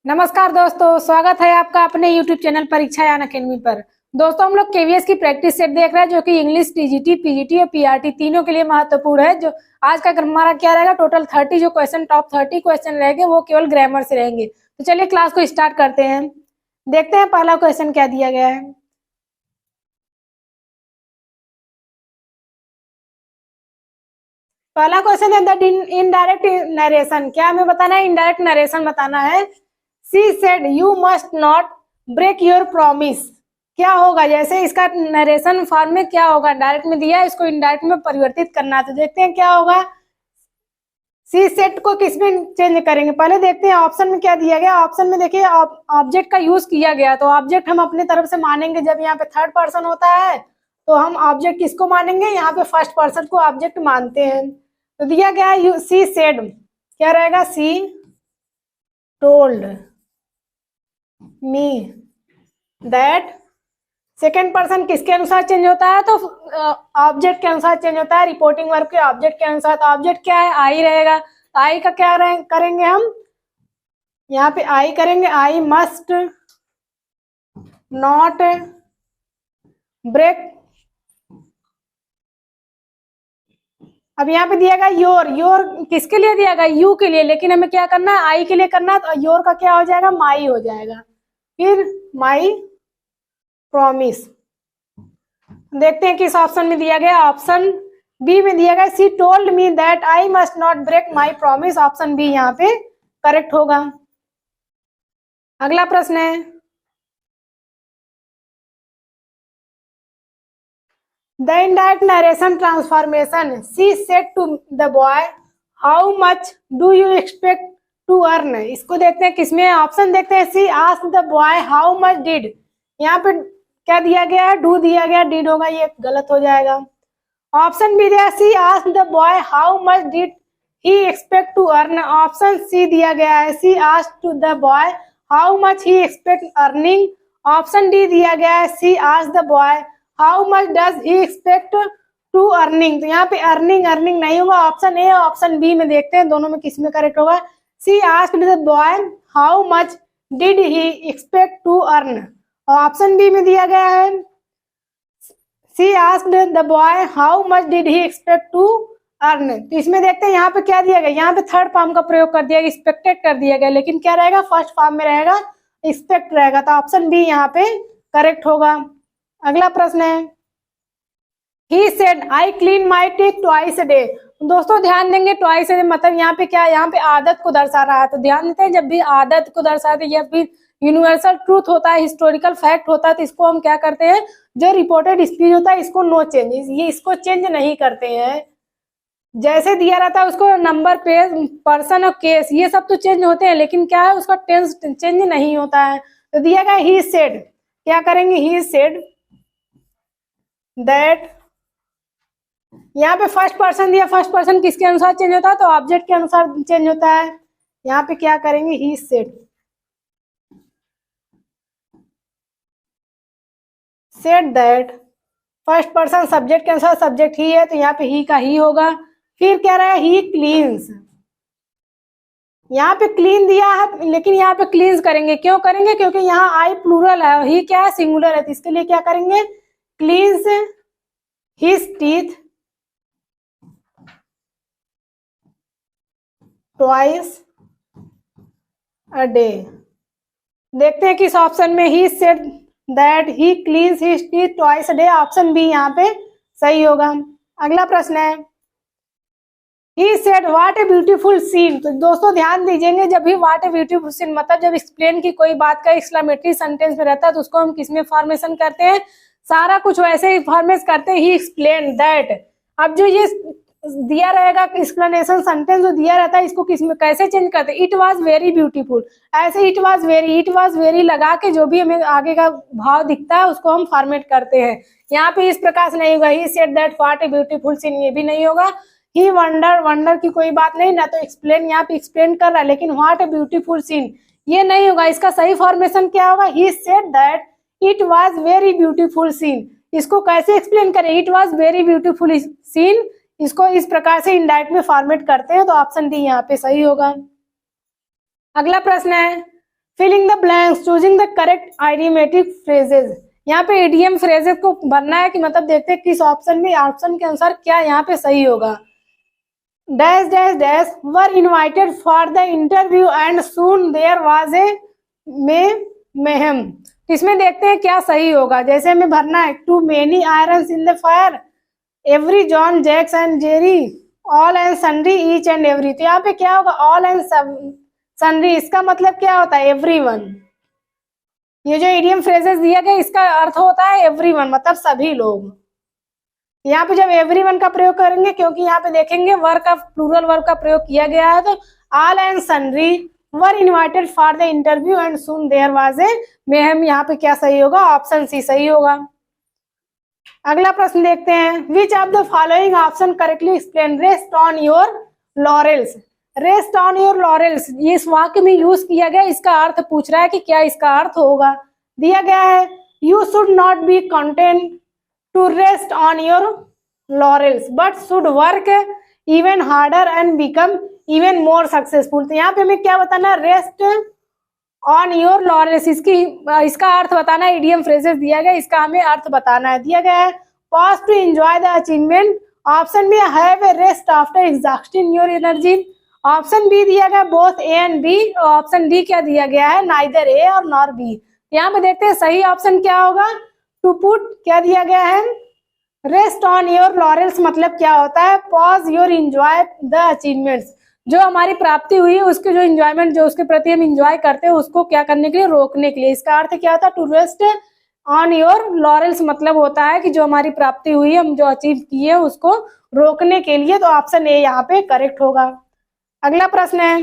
नमस्कार दोस्तों, स्वागत है आपका अपने YouTube चैनल परीक्षा यान अकेडमी पर। दोस्तों, हम लोग केवीएस की प्रैक्टिस सेट देख रहे हैं जो कि इंग्लिश, टीजीटी, पीजीटी और पीआरटी तीनों के लिए महत्वपूर्ण है। जो आज का हमारा क्या रहेगा, टोटल 30 जो क्वेश्चन, टॉप 30 क्वेश्चन रहेंगे वो केवल ग्रामर से रहेंगे। तो चलिए क्लास को स्टार्ट करते हैं। देखते हैं पहला क्वेश्चन क्या दिया गया है। पहला क्वेश्चन है द इनडायरेक्ट नरेशन। क्या हमें बताना है? इनडायरेक्ट नरेशन बताना है। She said you must not break your promise. क्या होगा? जैसे इसका नरेशन फॉर्म में क्या होगा, डायरेक्ट में दिया है, इसको इनडायरेक्ट में परिवर्तित करना है। तो देखते हैं क्या होगा। सी सेट को किस में चेंज करेंगे, पहले देखते हैं ऑप्शन में क्या दिया गया। ऑप्शन में देखिए ऑब्जेक्ट का यूज किया गया, तो ऑब्जेक्ट हम अपने तरफ से मानेंगे। जब यहाँ पे थर्ड पर्सन होता है तो हम ऑब्जेक्ट किसको मानेंगे? यहाँ पे फर्स्ट पर्सन को ऑब्जेक्ट मानते हैं। तो दिया गया है सी सेड, क्या रहेगा? सी told me that. Second person किसके अनुसार चेंज होता है? तो ऑब्जेक्ट के अनुसार चेंज होता है, रिपोर्टिंग वर्ब के ऑब्जेक्ट के अनुसार। तो ऑब्जेक्ट क्या है? आई रहेगा। तो आई का क्या करेंगे हम? यहाँ पे आई करेंगे, आई मस्ट नॉट ब्रेक। अब यहाँ पे दिया गया योर। योर किसके लिए दिया गया? यू के लिए, लेकिन हमें क्या करना है? आई के लिए करना है। तो योर का क्या हो जाएगा? माई हो जाएगा। फिर माई प्रॉमिस। देखते हैं किस ऑप्शन में दिया गया। ऑप्शन बी में दिया गया she told me that I must not break my promise. Option B यहाँ पे करेक्ट होगा। अगला प्रश्न है, the indirect narration transformation. She said to the boy how much do you expect to earn. इसको देखते हैं किसमें। ऑप्शन देखते हैं, she asked the boy how much did. यहाँ पे क्या दिया गया है? डू दिया गया, डिड होगा, ये गलत हो जाएगा। ऑप्शन बी दिया she asked the boy how much did he expect to earn. Option C दिया गया है she asked to the boy how much he expect earning. Option D दिया गया है she asked the boy how much does he expect to earning. तो यहाँ पे earning earning नहीं होगा। ऑप्शन ए और ऑप्शन बी में देखते हैं दोनों में किस में करेक्ट होगा। She asked the boy how much did he expect to earn. और ऑप्शन बी में दिया गया है she asked the boy how much did he expect to earn. तो इसमें देखते हैं यहाँ पे क्या दिया गया। यहाँ पे थर्ड फॉर्म का प्रयोग कर दिया गया, एक्सपेक्टेड कर दिया गया, लेकिन क्या रहेगा? फर्स्ट फॉर्म में रहेगा, एक्सपेक्ट रहेगा। तो ऑप्शन बी यहाँ पे करेक्ट होगा। अगला प्रश्न है, he said I clean my teeth twice a day. दोस्तों ध्यान देंगे, ट्वाइस अ डे मतलब यहाँ पे क्या है? यहाँ पे आदत को दर्शा रहा है। तो ध्यान देते हैं, जब भी आदत को दर्शाते या फिर यूनिवर्सल ट्रूथ होता है, हिस्टोरिकल फैक्ट होता है, तो इसको हम क्या करते हैं? जो रिपोर्टेड स्पीच होता है इसको नो चेंज, ये इसको चेंज नहीं करते हैं। जैसे दिया रहता है उसको नंबर, पेज, पर्सन और केस, ये सब तो चेंज होते हैं, लेकिन क्या है? उसका टेंस चेंज नहीं होता है। तो दिया गया ही सेड, क्या करेंगे? ही सेड दैट। यहाँ पे फर्स्ट पर्सन दिया, फर्स्ट पर्सन किसके अनुसार चेंज होता है? तो ऑब्जेक्ट के अनुसार चेंज होता है। यहाँ पे क्या करेंगे? He said. Said that, first person subject के अनुसार सब्जेक्ट ही है, तो यहाँ पे ही का ही होगा। फिर क्या रहा है? ही क्लीन्स। यहाँ पे क्लीन दिया है, लेकिन यहाँ पे क्लींस करेंगे। क्यों करेंगे? क्योंकि यहाँ आई प्लूरल है, ही क्या है? सिंगुलर है। तो इसके लिए क्या करेंगे? Cleans his teeth twice a day. देखते हैं किस ऑप्शन में he said that he cleans his teeth twice a day. Option B यहाँ पे सही होगा। अगला प्रश्न है, he said what a beautiful scene. तो दोस्तों ध्यान दीजिएंगे, जब भी व्हाट ए ब्यूटीफुल सीन मतलब जब एक्सप्लेन की कोई बात का एक्सक्लेमेटरी सेंटेंस में रहता है तो उसको हम किसमें फॉर्मेशन करते हैं? सारा कुछ वैसे ही फॉर्मेट करते हैं, ही एक्सप्लेन दैट। अब जो ये दिया रहेगा एक्सप्लेनेशन सेंटेंस जो दिया रहता है, इसको किसमें कैसे चेंज करते हैं? It was very beautiful. ऐसे इट वाज वेरी लगा के जो भी हमें आगे का भाव दिखता है उसको हम फॉर्मेट करते हैं। यहाँ पे इस प्रकार से नहीं होगा, he said that what a beautiful scene, ये भी नहीं होगा। ही वंडर, वंडर की कोई बात नहीं ना, तो एक्सप्लेन यहाँ पे एक्सप्लेन कर रहा है, लेकिन व्हाट ए ब्यूटीफुल सीन ये नहीं होगा। इसका सही फॉर्मेशन क्या होगा? He said that it was very beautiful scene. इसको कैसे एक्सप्लेन करें? It was very beautiful scene, इसको इस प्रकार से इनडायरेक्ट में फॉर्मेट करते हैं। तो ऑप्शन डी यहाँ पे सही होगा। अगला प्रश्न है, filling the blanks, choosing the correct idiomatic phrases. यहाँ पे इडियम फ्रेजेस को भरना है कि मतलब देखते हैं किस ऑप्शन में, ऑप्शन के अनुसार क्या यहाँ पे सही होगा। Dash dash dash were invited for the interview and soon there was a mayhem. इसमें देखते हैं क्या सही होगा। जैसे हमें भरना है too many irons in the fire, every John Jacks and Jerry, all and sundry each and every. तो यहाँ पे क्या होगा ऑल एंड सन्ड्री, इसका मतलब क्या होता है एवरीवन। ये जो इडियम फ्रेजेस दिया गया इसका अर्थ होता है एवरीवन, मतलब सभी लोग। यहाँ पे जब एवरीवन का प्रयोग करेंगे, क्योंकि यहाँ पे देखेंगे वर्ब का प्लूरल वर्ब का प्रयोग किया गया है, तो all and sundry were invited for the interview and soon there was a mayhem. यहाँ पे क्या सही होगा, ऑप्शन सी सही होगा। अगला प्रश्न देखते हैं, which of the following option correctly explain rest on your laurels. Rest on your laurels ये इस वाक्य में यूज किया गया, इसका अर्थ पूछ रहा है कि क्या इसका अर्थ होगा। दिया गया है you should not be content to rest on your laurels but should work even harder and become even more successful. तो यहाँ पे हमें क्या बताना है, रेस्ट ऑन योर लॉरेल्स, इसका अर्थ बताना है। इडियम फ्रेजेस दिया गया, इसका हमें अर्थ बताना है। दिया गया है pause to enjoy the achievement, option में have a rest after exhausting your energy, option B दिया गया both A and B, option D क्या दिया गया है नाइदर ए और नॉर बी। यहाँ पे देखते हैं सही ऑप्शन क्या होगा, टू पुट क्या दिया गया है रेस्ट ऑन योर लॉरेल्स, मतलब क्या होता है pause your enjoy the achievements, जो हमारी प्राप्ति हुई है उसके जो एंजॉयमेंट जो उसके प्रति हम एंजॉय करते हैं उसको क्या करने के लिए, रोकने के लिए। इसका अर्थ क्या होता है, to rest on your laurels मतलब होता है कि जो हमारी प्राप्ति हुई है, हम जो अचीव किए उसको रोकने के लिए। तो ऑप्शन ए यहाँ पे करेक्ट होगा। अगला प्रश्न है,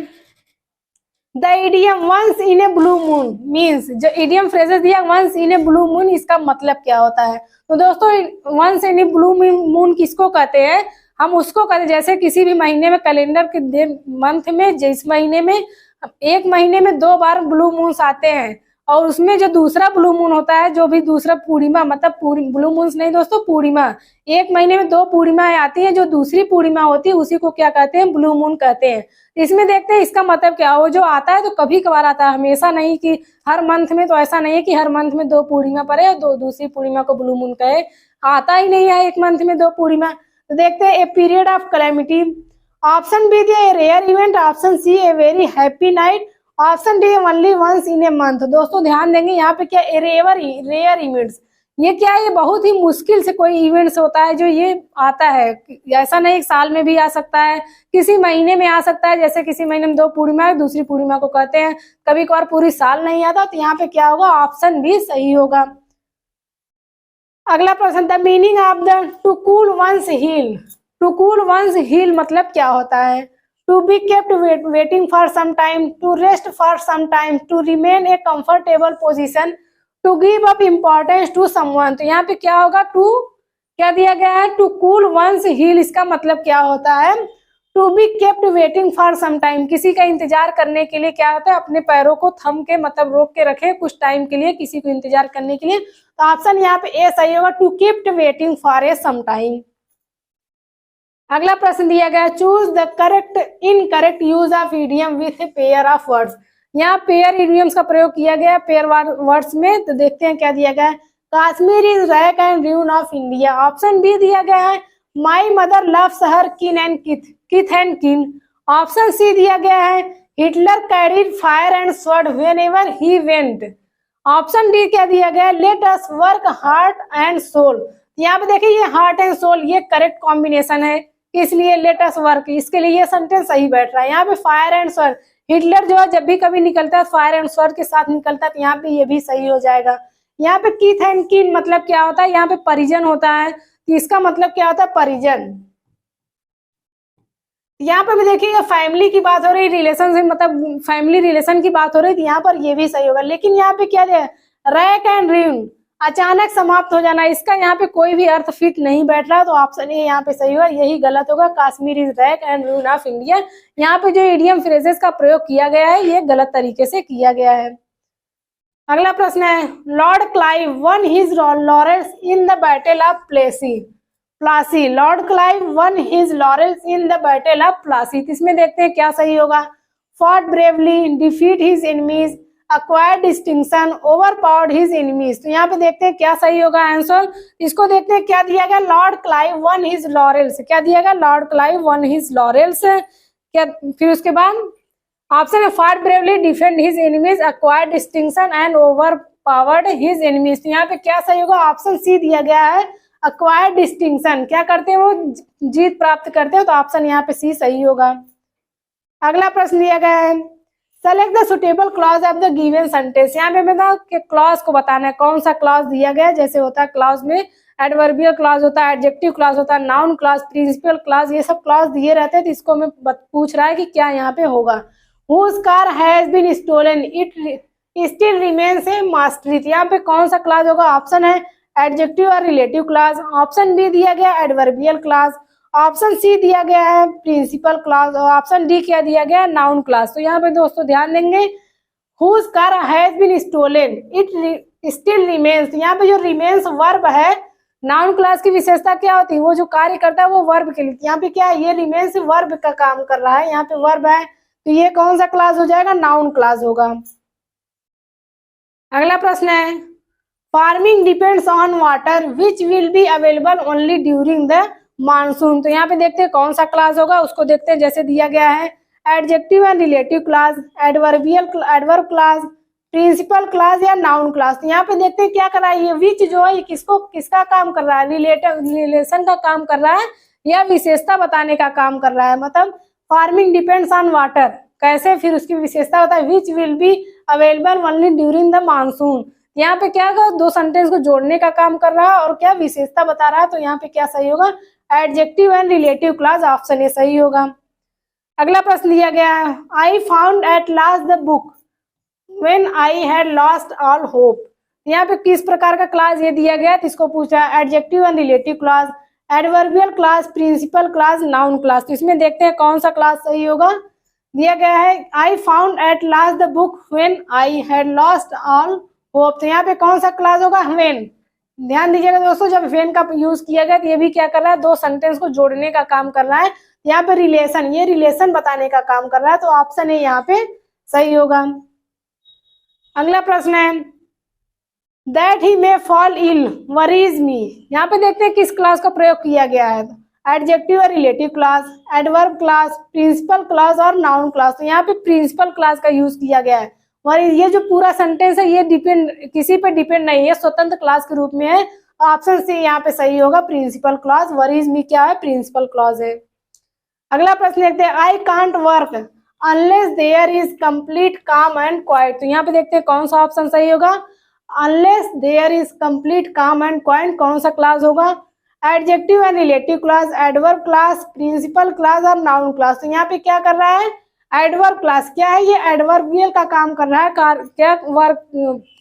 the idiom once in a blue moon means, जो इडियम फ्रेजेस दिया once in a blue moon इसका मतलब क्या होता है। तो दोस्तों once in a blue moon किसको कहते हैं, हम उसको कहते हैं जैसे किसी भी महीने में कैलेंडर के मंथ में, जिस महीने में एक महीने में 2 बार ब्लू मून्स आते हैं, और उसमें जो दूसरा ब्लू मून होता है, जो भी दूसरा पूर्णिमा, मतलब ब्लू मून्स नहीं दोस्तों पूर्णिमा, एक महीने में 2 पूर्णिमाएं आती हैं, जो दूसरी पूर्णिमा होती है उसी को क्या कहते हैं, ब्लू मून कहते हैं। इसमें देखते हैं इसका मतलब क्या हो, जो आता है तो कभी कभार आता है, हमेशा नहीं कि हर मंथ में। तो ऐसा नहीं है कि हर मंथ में 2 पूर्णिमा पड़े और दूसरी पूर्णिमा को ब्लू मून कहे, आता ही नहीं है एक मंथ में 2 पूर्णिमा। तो देखते हैं a period of calamity, option B दिया rare event, option C a very happy night, option D only once in a month. दोस्तों ध्यान देंगे यहाँ पे क्या रेयर इवेंट्स, ये क्या है, ये बहुत ही मुश्किल से कोई इवेंट्स होता है जो ये आता है। ऐसा नहीं, एक साल में भी आ सकता है, किसी महीने में आ सकता है, जैसे किसी महीने में 2 पूर्णिमा दूसरी पूर्णिमा को कहते हैं, कभी कभार पूरी साल नहीं आता। तो यहाँ पे क्या होगा, ऑप्शन भी सही होगा। अगला प्रश्न, the meaning of the to cool one's heel. To cool one's heel मतलब क्या होता है, to be kept waiting for some time, to rest for some time, to remain a comfortable position, to give up importance to someone. तो यहाँ पे क्या होगा, to क्या दिया गया है, टू कूल वंस हील, इसका मतलब क्या होता है, to be kept waiting for some time, किसी का इंतजार करने के लिए क्या होता है, अपने पैरों को थम के मतलब रोक के रखे कुछ टाइम के लिए, किसी को इंतजार करने के लिए। तो ऑप्शन यहाँ पे ए सही होगा, to keep waiting for a some time. अगला प्रश्न दिया गया, choose the correct incorrect use of idiom with a pair of words. यहाँ पेयर इडियम्स का प्रयोग किया गया पेयर वर्ड्स में। तो देखते हैं क्या दिया गया है, Kashmir is rack and ruin of India, option B दिया गया है माई मदर लव्स हर किन एंड किथ एंड किन, ऑप्शन सी दिया गया है Hitler carried fire and sword whenever he went, option D क्या दिया गया है let us work heart and soul. यहाँ पे देखिए ये हार्ट एंड सोल ये करेक्ट कॉम्बिनेशन है, इसलिए लेट अस वर्क, इसके लिए ये सेंटेंस सही बैठ रहा है। यहाँ पे फायर एंड स्वॉर्ड, हिटलर जो है जब भी कभी निकलता है फायर एंड स्वॉर्ड के साथ निकलता है, तो यहाँ पे ये भी सही हो जाएगा। यहाँ पे किथ एंड किन मतलब क्या होता है, यहाँ पे परिजन होता है, तो इसका मतलब क्या होता है परिजन। यहाँ पे भी देखिएगा फैमिली की बात हो रही, रिलेशन से मतलब फैमिली रिलेशन की बात हो रही थी, यहाँ पर ये भी सही होगा। लेकिन यहाँ पे क्या है रैक एंड र्यून, अचानक समाप्त हो जाना, इसका यहाँ पे कोई भी अर्थ फिट नहीं बैठ रहा, तो ऑप्शन ए यहाँ पे सही होगा, यही गलत होगा। Kashmir is rack and ruin of India, यहाँ पे जो इडियम फ्रेजेस का प्रयोग किया गया है ये गलत तरीके से किया गया है। अगला प्रश्न है, Lord Clive one his laurels in the battle of Plassey, Lord Clive one his laurels in the battle of Plassey. इसमें देखते हैं क्या सही होगा, fought bravely, defeat his enemies, acquired distinction, overpowered his enemies। तो यहाँ पे देखते हैं क्या सही होगा आंसर। इसको देखते हैं क्या दिया गया, Lord Clive one his laurels. क्या दिया गया, Lord Clive one his laurels. क्या फिर उसके बाद ऑप्शन है fight bravely, defend his enemies, acquired distinction and overpowered his enemies। तो यहाँ पे क्या सही होगा, ऑप्शन सी दिया गया है, acquired distinction। क्या करते हैं वो, जीत प्राप्त करते हैं। तो ऑप्शन यहाँ पे सी सही होगा। अगला प्रश्न दिया गया है, select the suitable clause of the given sentence. यहाँ पे बताओ कि क्लॉज को बताना है, कौन सा क्लॉज दिया गया है। जैसे होता है क्लॉज में एडवर्बियल क्लॉज होता है, एडजेक्टिव क्लॉज होता है, नाउन क्लॉज, प्रिंसिपल क्लॉज, ये सब क्लॉज दिए रहते हैं। तो इसको मैं पूछ रहा है कि क्या यहाँ पे होगा। Whose car has been stolen, it still remains a mastery। यहाँ पे कौन सा क्लॉज होगा, ऑप्शन है एडजेक्टिव और रिलेटिव क्लॉज, ऑप्शन बी दिया गया एडवर्बियल क्लॉज, ऑप्शन सी दिया गया है प्रिंसिपल क्लॉज और ऑप्शन डी क्या दिया गया है, नाउन क्लॉज। तो यहाँ पे दोस्तों ध्यान देंगे, whose car has been stolen, it still remains। यहाँ पे जो remains वर्ब है, नाउन क्लॉज की विशेषता क्या होती है, वो जो कार्य करता है वो वर्ब के लिए। यहाँ पे क्या है, ये remains वर्ब का काम कर रहा है, यहाँ पे वर्ब है। तो ये कौन सा क्लॉज हो जाएगा, नाउन क्लॉज होगा। अगला प्रश्न है, farming depends on water which will be available only during the monsoon. तो यहाँ पे देखते हैं कौन सा क्लॉज होगा, उसको देखते हैं। जैसे दिया गया है adjective and relative clause, adverb clause, principal clause या नाउन क्लॉज। तो यहाँ पे देखते हैं क्या कर रहा है, ये विच जो है किसका काम कर रहा है, रिलेशन का काम कर रहा है या विशेषता बताने का काम कर रहा है। मतलब फार्मिंग डिपेंड्स ऑन वाटर, कैसे, फिर उसकी विशेषता होता है which will be available only during the monsoon. यहाँ पे क्या होगा, दो सेंटेंस को जोड़ने का काम कर रहा है और क्या विशेषता बता रहा है। तो यहाँ पे क्या सही होगा, adjective and relative clause, option A सही होगा। अगला प्रश्न दिया गया है, I found at last the book when I had lost all hope. यहाँ पे किस प्रकार का क्लॉज ये दिया गया है, तो इसको पूछा है adjective and relative clause, adverbial clause, principal clause, noun clause. तो इसमें देखते हैं कौन सा क्लॉज सही होगा। दिया गया है I found at last the book when I had lost all hope. तो यहाँ पे कौन सा क्लॉज होगा, व्हेन। ध्यान दीजिएगा दोस्तों, जब व्हेन का यूज किया गया तो ये भी क्या कर रहा है, दो सेंटेंस को जोड़ने का काम कर रहा है। यहाँ पे रिलेशन, ये रिलेशन बताने का काम कर रहा है। तो ऑप्शन ए यहाँ पे सही होगा। अगला प्रश्न है, that he may fall ill worries me. यहाँ पे देखते हैं किस क्लॉज का प्रयोग किया गया है, एडजेक्टिव और relative clause, adverb clause, principal clause और नाउन क्लॉज। तो यहाँ पे प्रिंसिपल क्लॉज का यूज किया गया है। और ये जो पूरा सेंटेंस है ये किसी पे डिपेंड नहीं है, स्वतंत्र क्लॉज के रूप में है। ऑप्शन सी यहाँ पे सही होगा, प्रिंसिपल क्लॉज। वरीज मी क्या है, प्रिंसिपल क्लॉज है। अगला प्रश्न देखते हैं, I can't work unless there is complete calm and quiet. तो यहाँ पे देखते हैं कौन सा ऑप्शन सही होगा, unless there is complete calm and quiet कौन सा क्लॉज होगा, adjective and relative clause, adverb clause, principal clause और नाउन क्लॉज। तो यहाँ पे क्या कर रहा है, एडवर्ब क्लॉज। क्या है, ये एडवर्बियल का काम कर रहा है। क्या वर्ब,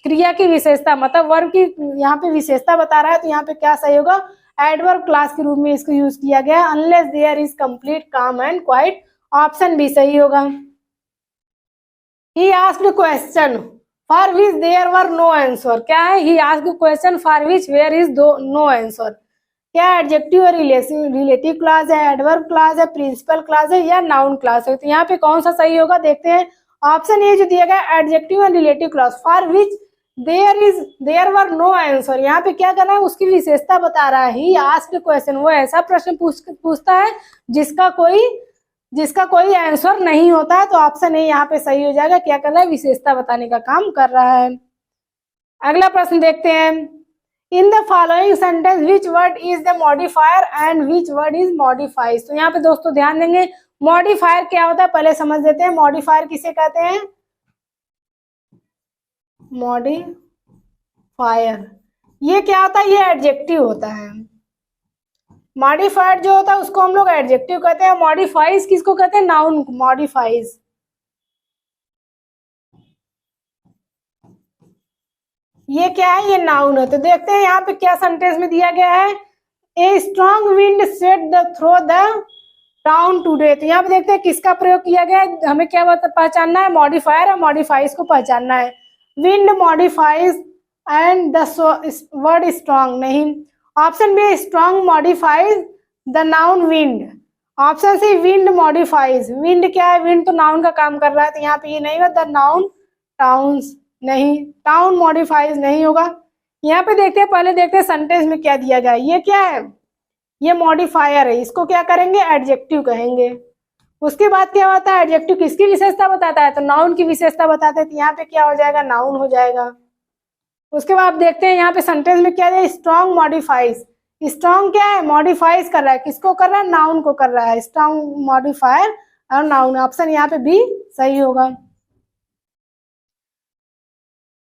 क्रिया की विशेषता, मतलब वर्ब की यहाँ पे विशेषता बता रहा है। तो यहाँ पे क्या सही होगा, एडवर्ब क्लॉज के रूप में इसको यूज किया गया है, unless there is complete calm and quiet, option B सही होगा। He asked question for which there were no answer. क्या है, he asked question for which where is no answer. क्या एडजेक्टिव और रिलेटिव क्लॉज है, एडवर्ब क्लॉज है, principal clause है या नाउन क्लॉज है। तो यहाँ पे कौन सा सही होगा, देखते हैं। ऑप्शन ए जो दिया गया adjective and relative clause, for which there were no answer. यहाँ पे क्या करना है, उसकी विशेषता बता रहा है। ही आस्क्ड क्वेश्चन, वो ऐसा प्रश्न पूछता है जिसका कोई आंसर नहीं होता है। तो ऑप्शन ए यहाँ पे सही हो जाएगा। क्या कर रहा है, विशेषता बताने का काम कर रहा है। अगला प्रश्न देखते हैं, in the following sentence which word is the modifier and which word is modifies. तो यहाँ पे दोस्तों ध्यान देंगे, मॉडिफायर क्या होता है पहले समझ लेते हैं। मॉडिफायर किसे कहते हैं, मॉडिफायर ये क्या होता है, ये एडजेक्टिव होता है। मॉडिफाइड जो होता है उसको हम लोग एडजेक्टिव कहते हैं। मॉडिफाइज किसको कहते हैं, नाउन मॉडिफाइज। ये क्या है, ये नाउन है। तो देखते हैं यहाँ पे क्या सेंटेंस में दिया गया है, a strong wind set the throw the town today. तो यहाँ पे देखते हैं किसका प्रयोग किया गया है, हमें क्या पहचानना है, मॉडिफायर और मॉडिफाइज को पहचानना है। Wind modifies and the word strong नहीं। Option B strong modifies the noun wind. Option C wind modifies. Wind क्या है, विंड तो नाउन का काम कर रहा है। तो यहाँ पे ये नहीं होगा, द नाउन टाउन्स नहीं, टाउन मॉडिफाइज नहीं होगा। यहाँ पे देखते हैं, पहले देखते हैं सेंटेंस में क्या दिया गया है। ये क्या है, ये मॉडिफायर है, इसको क्या करेंगे, एडजेक्टिव कहेंगे। उसके बाद क्या होता है, एडजेक्टिव किसकी विशेषता बताता है, तो नाउन की विशेषता बताते हैं, तो यहाँ पे क्या हो जाएगा, नाउन हो जाएगा। उसके बाद देखते हैं यहाँ पे सेंटेंस में क्या है, स्ट्रॉन्ग मॉडिफाइज। स्ट्रॉन्ग क्या है, मॉडिफाइज कर रहा है, किसको कर रहा है, नाउन को कर रहा है, स्ट्रॉन्ग मॉडिफायर और नाउन। ऑप्शन यहाँ पे बी सही होगा।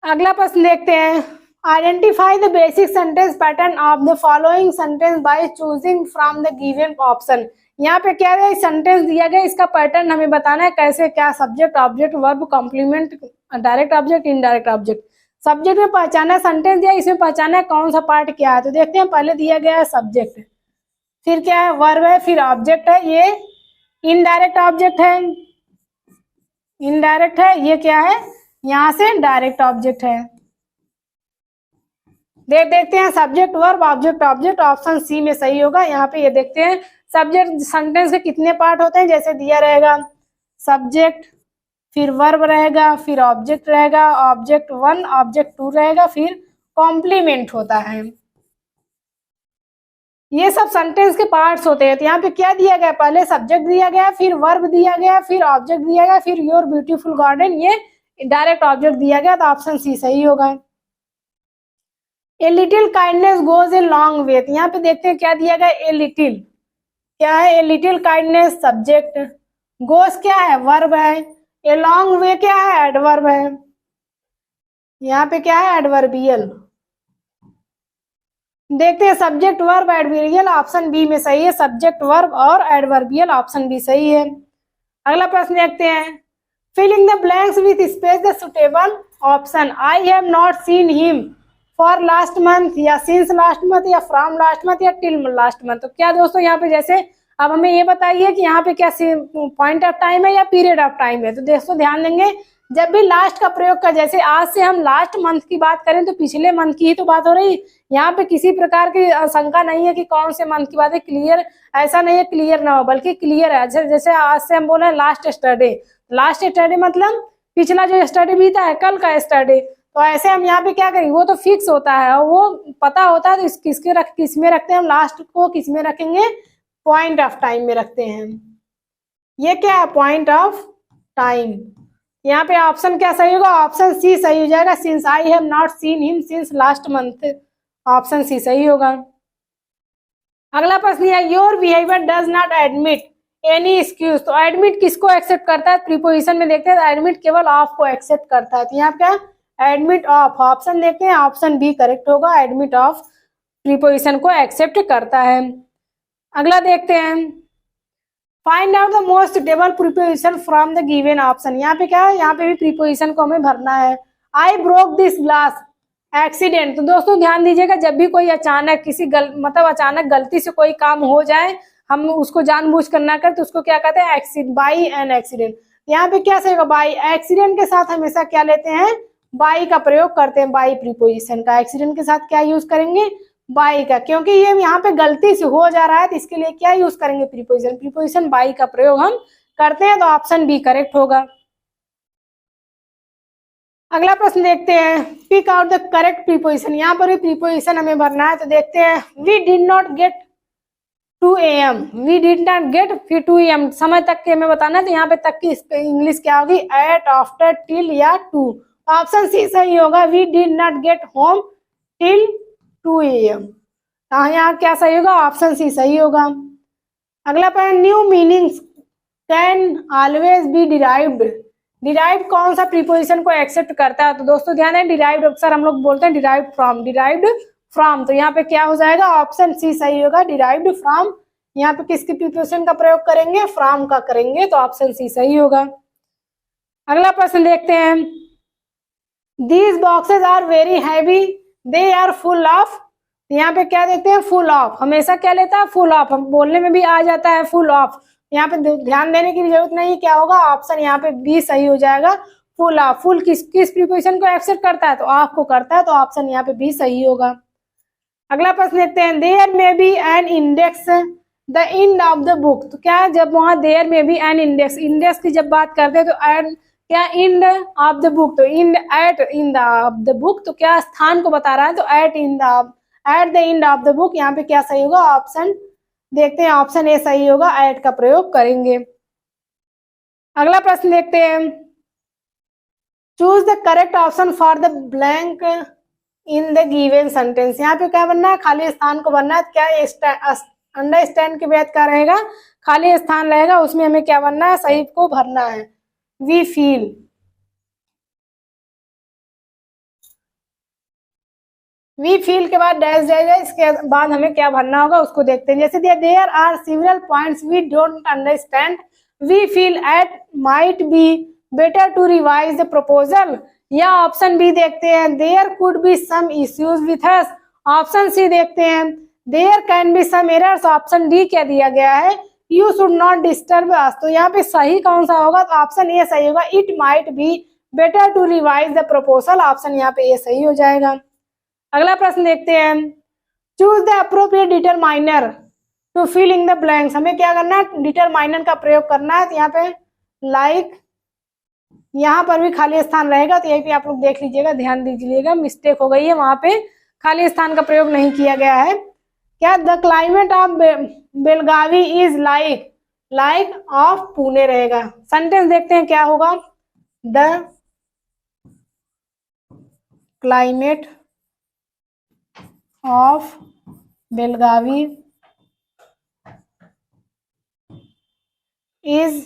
अगला प्रश्न देखते हैं, identify the basic sentence pattern of the following sentence by choosing from the given option. यहाँ पे क्या है, सेंटेंस दिया गया, इसका पैटर्न हमें बताना है, कैसे क्या, subject, object, verb, complement, direct object, indirect object. Subject में पहचाना, सेंटेंस दिया, इसमें पहचाना है कौन सा पार्ट क्या है। तो देखते हैं, पहले दिया गया है सब्जेक्ट, फिर क्या है, वर्ब है, फिर ऑब्जेक्ट है, ये इनडायरेक्ट ऑब्जेक्ट है, इनडायरेक्ट है, ये क्या है, यहाँ से डायरेक्ट ऑब्जेक्ट है। देखते हैं subject, verb, object, object, option C में सही होगा। यहाँ पे ये देखते हैं सब्जेक्ट सेंटेंस के कितने पार्ट होते हैं, जैसे दिया रहेगा सब्जेक्ट, फिर वर्ब रहेगा, फिर ऑब्जेक्ट रहेगा, ऑब्जेक्ट 1, ऑब्जेक्ट 2 रहेगा, फिर कॉम्प्लीमेंट होता है। ये सब सेंटेंस के पार्ट्स होते हैं। तो यहाँ पे क्या दिया गया, पहले सब्जेक्ट दिया गया, फिर वर्ब दिया गया, फिर ऑब्जेक्ट दिया गया, फिर योर ब्यूटीफुल गार्डन, ये डायरेक्ट ऑब्जेक्ट दिया गया, तो ऑप्शन सी सही होगा। A little kindness goes a long way. यहाँ पे देखते हैं क्या दिया गया, ए लिटिल क्या है, a little kindness subject, goes क्या है, वर्ब है, ए लॉन्ग वे क्या है, एडवर्ब है। यहाँ पे क्या है, एडवर्बियल। देखते हैं subject, verb, adverbial, option B में सही है, सब्जेक्ट, वर्ब और एडवर्बियल, ऑप्शन बी सही है। अगला प्रश्न देखते हैं, filling the blanks with space the suitable option. I have not seen him for last month, या सिंस लास्ट मंथ, या फ्रॉम लास्ट मंथ, या टिल लास्ट मंथ। तो क्या दोस्तों, यहाँ पे जैसे अब हमें ये बताइए कि यहाँ पे क्या पॉइंट ऑफ टाइम है या पीरियड ऑफ टाइम है। तो दोस्तों ध्यान देंगे, जब भी लास्ट का प्रयोग कर, जैसे आज से हम लास्ट मंथ की बात करें तो पिछले मंथ की ही तो बात हो रही। यहाँ पे किसी प्रकार की शंका नहीं है कि कौन से मंथ की बात है, क्लियर, ऐसा नहीं है क्लियर ना हो, बल्कि क्लियर है। जैसे आज से हम बोल रहे हैं लास्ट स्टरडे, लास्ट स्टरडे मतलब पिछला जो स्टरडे बीता है, कल का स्टरडे। तो ऐसे हम यहाँ पे क्या करेंगे, वो तो फिक्स होता है, वो पता होता है, तो किस में रखते हैं हम, लास्ट को किस में रखेंगे, पॉइंट ऑफ टाइम में रखते हैं। ये क्या है, पॉइंट ऑफ टाइम। यहाँ पे ऑप्शन क्या सही होगा, ऑप्शन सी सही हो जाएगा, since I have not seen him since last month, option C सही होगा। अगला प्रश्न है, your behaviour does not admit any excuse. तो एडमिट किसको एक्सेप्ट करता है, प्रीपोजिशन में देखते हैं, एडमिट केवल ऑफ को एक्सेप्ट करता है। तो यहाँ क्या, एडमिट ऑफ, ऑप्शन देखते हैं, ऑप्शन बी करेक्ट होगा, एडमिट ऑफ प्रीपोजिशन को एक्सेप्ट करता है। अगला देखते हैं, find out the most suitable preposition from the given option. यहाँ पे क्या है, यहाँ पे भी प्रीपोजिशन को हमें भरना है। I broke this glass accident. तो दोस्तों ध्यान दीजिएगा, जब भी कोई अचानक किसी मतलब अचानक गलती से कोई काम हो जाए, हम उसको जानबूझ कर ना करें, तो उसको क्या कहते हैं, एक्सीडेंट, बाई एन एक्सीडेंट। यहाँ पे क्या सही होगा, बाई। एक्सीडेंट के साथ हमेशा क्या लेते हैं, बाई का प्रयोग करते हैं, बाई प्रीपोजिशन का। एक्सीडेंट के साथ क्या यूज करेंगे, बाई का, क्योंकि ये यहाँ पे गलती से हो जा रहा है, तो इसके लिए क्या यूज करेंगे, प्रीपोजिशन। प्रीपोजिशन बाई का प्रयोग हम करते हैं, तो ऑप्शन बी करेक्ट होगा। अगला प्रश्न देखते हैं, pick out the correct preposition. यहाँ पर भी प्रीपोजिशन हमें भरना है। तो देखते हैं, we did not get 2 AM, we did not get, फिर 2 AM, समय तक के हमें बताना है। तो यहाँ पे तक की इंग्लिश क्या होगी, एट, आफ्टर, टिल या टू। ऑप्शन सी सही होगा, we did not get home till 2 AM। यहाँ क्या सही होगा, ऑप्शन सी सही होगा। अगला point, new meanings can always be derived. Derived कौन सा प्रीपोजिशन को एक्सेप्ट करता है। तो दोस्तों ध्यान है, डिराइव्ड अक्सर हम लोग बोलते हैं डिराइव्ड फ्रॉम, डिराइव्ड फ्रॉम। तो यहाँ पे क्या हो जाएगा, ऑप्शन सी सही होगा, डिराइव्ड फ्रॉम। यहाँ पे किसकी प्रीपोजिशन का प्रयोग करेंगे, फ्रॉम का करेंगे, तो ऑप्शन सी सही होगा। अगला प्रश्न देखते हैं, these boxes are very heavy, they are full of. यहाँ पे क्या देखते हैं, फुल ऑफ, हमेशा क्या लेता है, फुल ऑफ। हम बोलने में भी आ जाता है फुल ऑफ, यहाँ पे ध्यान देने की जरूरत नहीं, क्या होगा, ऑप्शन यहाँ पे बी सही हो जाएगा, फुल ऑफ। फुल किस प्रीपोजिशन को एक्सेप्ट करता है, तो ऑफ को करता है, तो ऑप्शन यहाँ पे बी सही होगा। अगला प्रश्न देखते हैं, there may be an index the end of the book. तो क्या है, जब वहां there may be an index, index की जब बात करते हैं तो एन क्या इन ऑफ द बुक, तो in at in the of the book, तो क्या स्थान को बता रहा है, तो at the end of the book, यहाँ पे क्या सही होगा, ऑप्शन देखते हैं, ऑप्शन ए सही होगा, एट का प्रयोग करेंगे। अगला प्रश्न देखते हैं, choose the correct option for the blank in the given sentence. यहाँ पे क्या बनना है, खाली स्थान को बनना है। क्या अंडरस्टैंड के बाद क्या रहेगा, खाली स्थान रहेगा, उसमें हमें क्या बनना है, सही को भरना है। वी फील, वी फील के बाद डैश जाएगा, इसके बाद हमें क्या भरना होगा उसको देखते हैं। जैसे दिया, there are several points we don't understand, we feel it might be better to revise the proposal. या ऑप्शन बी देखते हैं, there could be some issues with us. Option C देखते हैं, there can be some errors. Option D क्या दिया गया है, you should not disturb us. तो यहाँ पे सही कौन सा होगा, तो ऑप्शन ए सही होगा, it might be better to revise the proposal. Option यहाँ पे ए सही हो जाएगा। अगला प्रश्न देखते हैं, choose the appropriate determiner to fill in the blanks. हमें क्या करना है, डिटरमाइनर का प्रयोग करना है। तो यहाँ पे लाइक, यहाँ पर भी खाली स्थान रहेगा, तो यही पे आप लोग देख लीजिएगा, ध्यान दीजिएगा, मिस्टेक हो गई है, वहां पे खाली स्थान का प्रयोग नहीं किया गया है। क्या the climate of Belagavi is like of Pune रहेगा। सेंटेंस देखते हैं क्या होगा, the climate of Belagavi is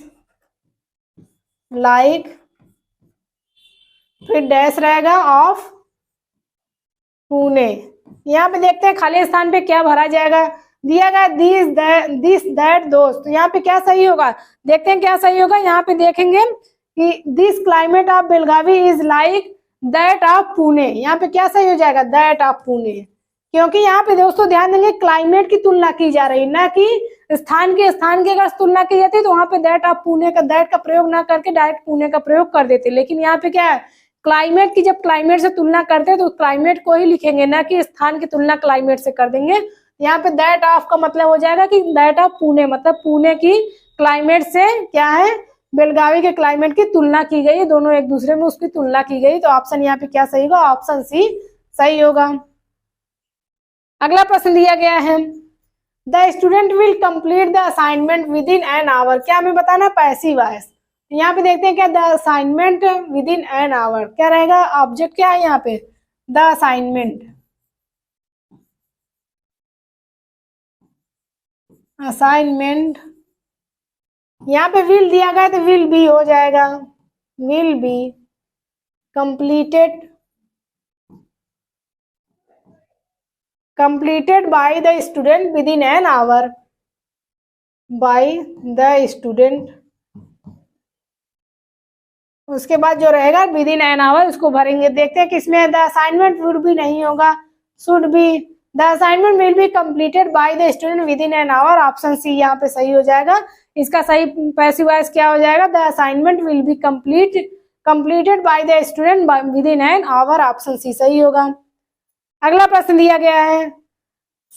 like, फिर डैश रहेगा, ऑफ पुणे। यहाँ पे देखते हैं खाली स्थान पे क्या भरा जाएगा, दिया गया दिस दैट दोस्त। तो यहाँ पे क्या सही होगा, देखते हैं क्या सही होगा। यहाँ पे देखेंगे कि this climate of Belagavi is like that of Pune. यहाँ पे क्या सही हो जाएगा, दैट ऑफ पुणे, क्योंकि यहाँ पे दोस्तों ध्यान देंगे क्लाइमेट की तुलना की जा रही है, ना कि स्थान की अगर तुलना की जाती है तो वहां पे दैट ऑफ पुणे का दैट का प्रयोग ना करके डायरेक्ट पुणे का प्रयोग कर देते। लेकिन यहाँ पे क्या है, क्लाइमेट की जब क्लाइमेट से तुलना करते हैं तो क्लाइमेट को ही लिखेंगे, ना कि स्थान की तुलना क्लाइमेट से कर देंगे। यहाँ पे दैट ऑफ का मतलब हो जाएगा कि दैट ऑफ पुणे, मतलब पुणे की क्लाइमेट से क्या है, बेलगावी के क्लाइमेट की तुलना की गई है, दोनों एक दूसरे में उसकी तुलना की गई। तो ऑप्शन यहाँ पे क्या सही होगा, ऑप्शन सी सही होगा। अगला प्रश्न दिया गया है, the student will complete the assignment with in an hour. क्या हमें बताना, पैसिव वॉइस। यहाँ पे देखते हैं क्या, the assignment with in an hour क्या रहेगा, ऑब्जेक्ट क्या है यहाँ पे, द असाइनमेंट, असाइनमेंट। यहाँ पे विल दिया गया तो विल बी हो जाएगा, will be completed by the student within an hour, by the student। उसके बाद जो रहेगा within an hour उसको भरेंगे। देखते हैं किसमें the assignment would be नहीं होगा, should be। the assignment will be completed by the student within an hour। Option C यहाँ पे सही हो जाएगा। इसका सही पैसिव वॉइस क्या हो जाएगा, the assignment will be completed by the student within an hour। Option C सही होगा। अगला प्रश्न दिया गया है,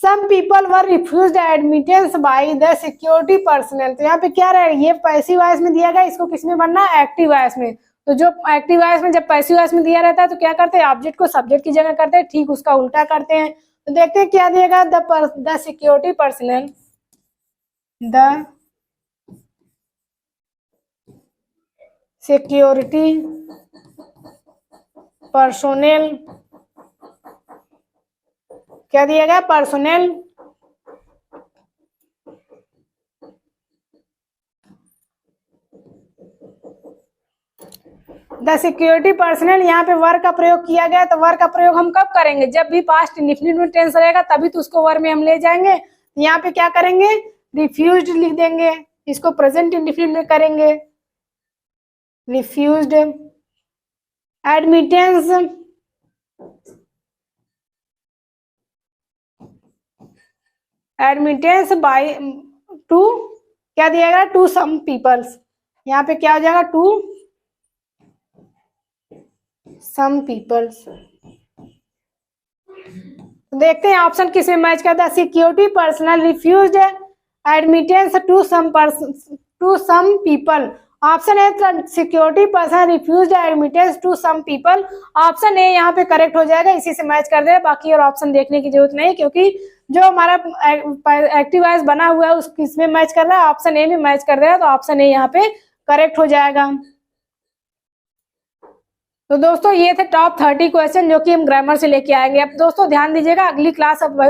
some people were refused admittance by the security personnel। तो यहाँ पे क्या रहेगा, ये पैसिव वॉइस में दिया गया, इसको किसमें बनना है, एक्टिव वॉइस में। तो जो एक्टिव वॉइस में जब पैसिव वॉइस में दिया रहता है तो क्या करते हैं, ऑब्जेक्ट को सब्जेक्ट की जगह करते हैं, ठीक उसका उल्टा करते हैं। तो देखते हैं क्या दिएगा, the security personal, the security personnel, क्या दिया गया, पर्सोनेल द सिक्योरिटी पर्सनल। यहाँ पे वर्क का प्रयोग किया गया, तो वर्क का प्रयोग हम कब करेंगे, जब भी पास्ट इंडेफिनिट टेंस रहेगा तभी तो उसको वर्ब में हम ले जाएंगे। यहाँ पे क्या करेंगे, रिफ्यूज्ड लिख देंगे, इसको प्रेजेंट इंडेफिनिट में करेंगे, refused. Admittance, admittance by two, क्या दिया गया, टू सम पीपल्स। यहाँ पे क्या हो जाएगा, टू सम पीपल्स। देखते हैं ऑप्शन किस में मैच करता है, security personnel refused admittance to some people. Option A security person refuse admittance to some people. Option A यहाँ पे करेक्ट हो जाएगा, इसी से मैच कर दे, बाकी और ऑप्शन देखने की जरूरत नहीं, क्योंकि जो हमारा एक्टिव वॉइस बना हुआ है उस किसमें मैच कर रहा है, ऑप्शन ए में मैच कर रहा है, तो ऑप्शन ए यहाँ पे करेक्ट हो जाएगा। तो दोस्तों ये थे टॉप 30 क्वेश्चन जो कि हम ग्रामर से लेके आएंगे। अब दोस्तों ध्यान दीजिएगा, अगली क्लास, अब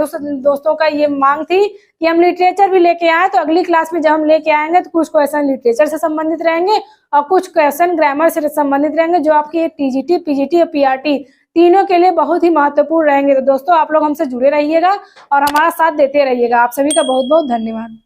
दोस्तों का ये मांग थी कि हम लिटरेचर भी लेके आए, तो अगली क्लास में जब हम लेके आएंगे तो कुछ क्वेश्चन लिटरेचर से संबंधित रहेंगे और कुछ क्वेश्चन ग्रामर से संबंधित रहेंगे, जो आपकी टीजीटी, पीजीटी और पीआरटी तीनों के लिए बहुत ही महत्वपूर्ण रहेंगे। तो दोस्तों आप लोग हमसे जुड़े रहिएगा और हमारा साथ देते रहिएगा। आप सभी का बहुत बहुत धन्यवाद।